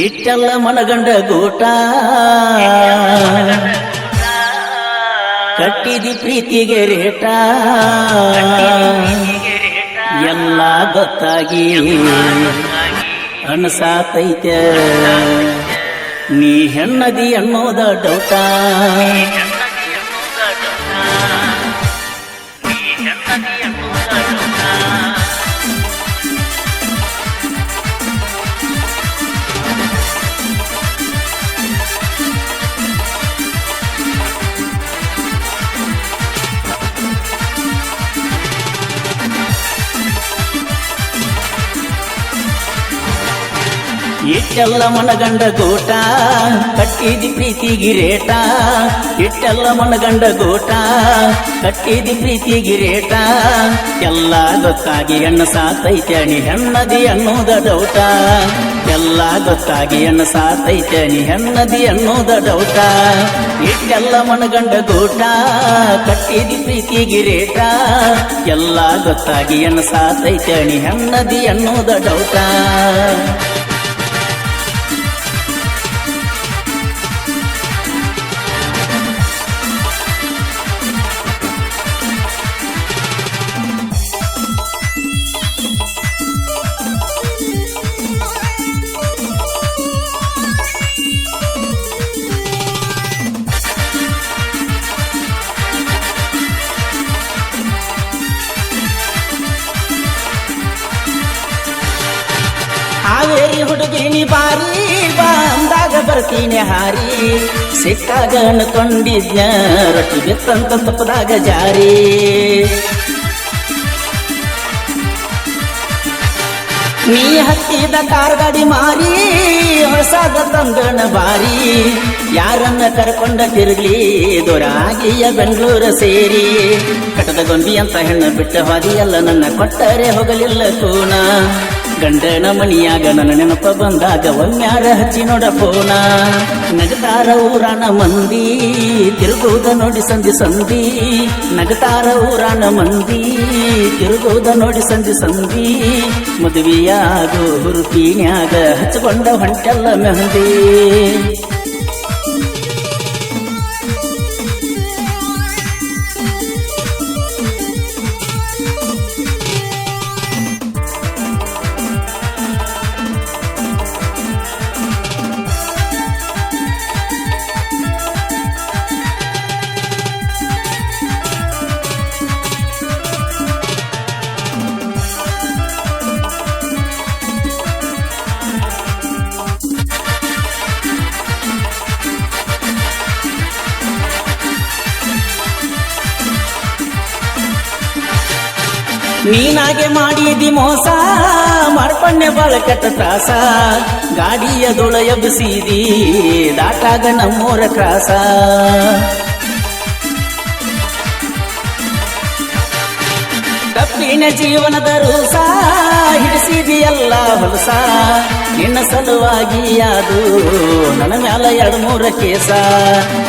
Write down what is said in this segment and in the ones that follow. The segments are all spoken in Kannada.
ಇಟ್ಟೆಲ್ಲ ಮನಗಂಡ ಗೂಟ ಕಟ್ಟಿದಿ ಪ್ರೀತಿಗೆ ರೇಟ ಎಲ್ಲ ಗೊತ್ತಾಗಿ ಅನಸಾತೈತೆ ನೀ ಹೆಣ್ಣದಿ ಅನ್ನೋದ ಡೌಟ ಇಟ್ಟೆಲ್ಲ ಮನಗಂಡ ಗೂಟ ಕಟ್ಟಿದಿ ಪ್ರೀತಿಗಿ ರೇಟ ಇಟ್ಟೆಲ್ಲ ಮನಗಂಡ ಗೂಟ ಕಟ್ಟಿದಿ ಪ್ರೀತಿಗಿ ರೇಟ ಎಲ್ಲ ಗೊತ್ತಾಗಿ ಹೆಣ್ಣು ಸಾತೈತೆ ನೀ ಹೆಣ್ಣದಿ ಅನ್ನೋದ ಡೌಟ ಎಲ್ಲ ಗೊತ್ತಾಗಿ ಹೆಣ್ಣು ಸಾತೈತೆ ನೀ ಹೆಣ್ಣದಿ ಅನ್ನೋದ ಡೌಟ ಇಟ್ಟೆಲ್ಲ ಮನಗಂಡ ಗೂಟ ಕಟ್ಟಿದಿ ಪ್ರೀತಿಗಿ ರೇಟ ಎಲ್ಲ ಗೊತ್ತಾಗಿ ಹೆಣ್ಣು ಸಾತೈತೆ ನೀ ಹೆಣ್ಣದಿ ಅನ್ನೋದ ಡೌಟ ಹಾವೇರಿ ಹುಡುಗಿನಿ ಬಾರಿ ಬಂದಾಗ ಬರ್ತೀನಿ ಹಾರಿ ಸಿಕ್ಕಾಗ ಅನ್ಕೊಂಡಿದ್ನ ರೊಟ್ಟಿ ಬಿತ್ತಂತ ತಪ್ಪದಾಗ ಜಾರಿ ನೀ ಹತ್ತಿದ ಕಾರ್ ಗಾಡಿ ಮಾರಿ ಹೊಸದ ತಂದಣ ಬಾರಿ ಯಾರನ್ನ ಕರ್ಕೊಂಡ ತಿರುಗ್ಲಿ ದೂರ ಆಗಿಯ ಬೆಂಗಳೂರು ಸೇರಿ ಕಟದ ಗೊಂಬಿ ಅಂತ ಹೆಣ್ಣು ಬಿಟ್ಟ ಹಾದಿಯಲ್ಲ ನನ್ನ ಕೊಟ್ಟರೆ ಹೋಗಲಿಲ್ಲ ಕೂನ ಗಂಡನ ಮಣಿಯಾಗ ನನ್ನ ನೆನಪ ಬಂದಾಗ ಒಮ್ಮ್ಯಾರ ಹಚ್ಚಿ ನೋಡ ಫೋನ ನಗತಾರ ಊರಾನ ಮಂದಿ ತಿರುಗುವುದ ನೋಡಿ ಸಂಧಿ ಸಂಧಿ ನಗತಾರ ಊರಾನ ಮಂದಿ ತಿರುಗುವುದ ನೋಡಿ ಸಂಧಿ ಸಂಧಿ ಮದುವೆಯಾಗೋ ಹುರುಪಿನ್ಯಾಗ ಹಚ್ಚಿಕೊಂಡ ಹೊಂಟೆಲ್ಲ ಮೆಹಂದಿ ನೀನಾಗೆ ಮಾಡಿದಿ ಮೋಸ ಮಾಡ್ಕೊಂಡೆ ಬಾಳ ಕೆಟ್ಟ ತ್ರಾಸ ಗಾಡಿಯದೊಳ ಎಬ್ಬಿಸಿದಿ ದಾಟಾಗ ನಮ್ಮೂರ ಕ್ರಾಸ ತಪ್ಪಿನ ಜೀವನದ ರೂಸ ಹಿಡಿಸಿದಿಯಲ್ಲ ಹೊಲಸ ನಿನ್ನ ಸಲುವಾಗಿ ಅದು ನನ್ನ ಮ್ಯಾಲ 2-3 ಕೇಸ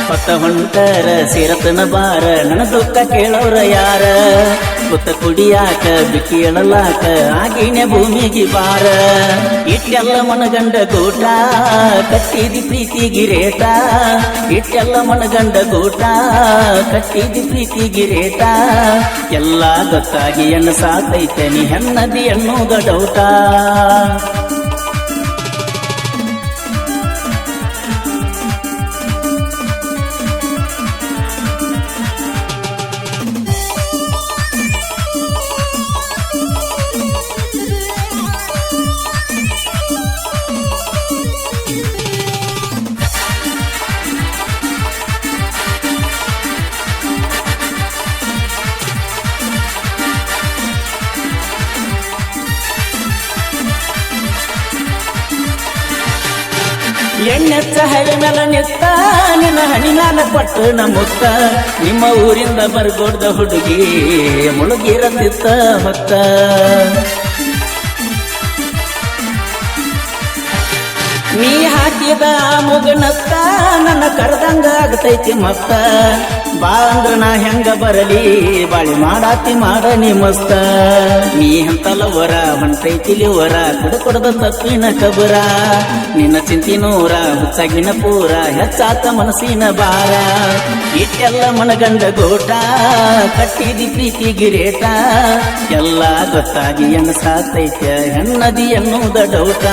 ಹೊತ್ತ ಹೊಂಟರ ಸಿರತನ ಬಾರ ನನ್ನ ದುಃಖ ಕೇಳೋರ ಯಾರ ಗೊತ್ತ ಕುಡಿಯಾಕ ಬಿಕ್ಕಿ ಎಳಲಾಕ ಆಗಿನ ಭೂಮಿಗೆ ಬಾರ ಇಟ್ಟೆಲ್ಲ ಮನಗಂಡ ಗೂಟ ಕಟ್ಟಿದಿ ಪ್ರೀತಿಗಿ ರೇಟ ಇಟ್ಟೆಲ್ಲ ಮನಗಂಡ ಗೂಟ ಕಟ್ಟಿದಿ ಪ್ರೀತಿಗಿ ರೇಟ ಎಲ್ಲ ಗೊತ್ತಾಗಿ ಹೆಣ್ಣು ಸಾತೈತೆ ನೀ ಹೆಣ್ಣದಿ ಅನ್ನೋದ ಡೌಟ ಎಣ್ಣೆಚ್ಚ ಹಳಿ ಮೇಲ ನಿತ್ತ ನಿನ್ನ ಹಣಿ ಮ್ಯಾಲ ಕೊಟ್ಟು ನಮ್ಮುತ್ತ ನಿಮ್ಮ ಊರಿಂದ ಬರ್ಗೋಡ್ದ ಹುಡುಗಿ ಮುಳುಗಿರತಿತ್ತ ಹೊತ್ತ ನೀ ಹಾಕಿದ ಮುಗನತ್ತ ನನ್ನ ಕರೆದಂಗ ಆಗತೈತಿ ಮತ್ತ ಬಾ ಅಂದ್ರ ನಾ ಹೆಂಗ ಬರಲಿ ಬಾಳಿ ಮಾಡಾತಿ ಮಾಡ ನೀ ಮಸ್ತ ನೀ ಅಂತಲವರ ಹೊಂಟೈತಿಲಿ ವರ ಕುಡದ ತಪ್ಪಿನ ಕಬರ ನಿನ್ನ ಚಿಂತಿ ನೂರ ಹುಚ್ಚಾಗಿನ ಪೂರ ಹೆಚ್ಚಾತ ಮನಸ್ಸಿನ ಬಾರ ಇಟ್ಟೆಲ್ಲ ಮನಗಂಡ ಗೋಟ ಕಟ್ಟಿದಿ ಪ್ರೀತಿ ಗಿರೇಟ ಎಲ್ಲ ಗೊತ್ತಾಗಿ ಹೆಣ್ಣ ಸಾತೈತ್ಯ ಹೆಣ್ಣದಿ ಎನ್ನುವುದ ಡೌಟ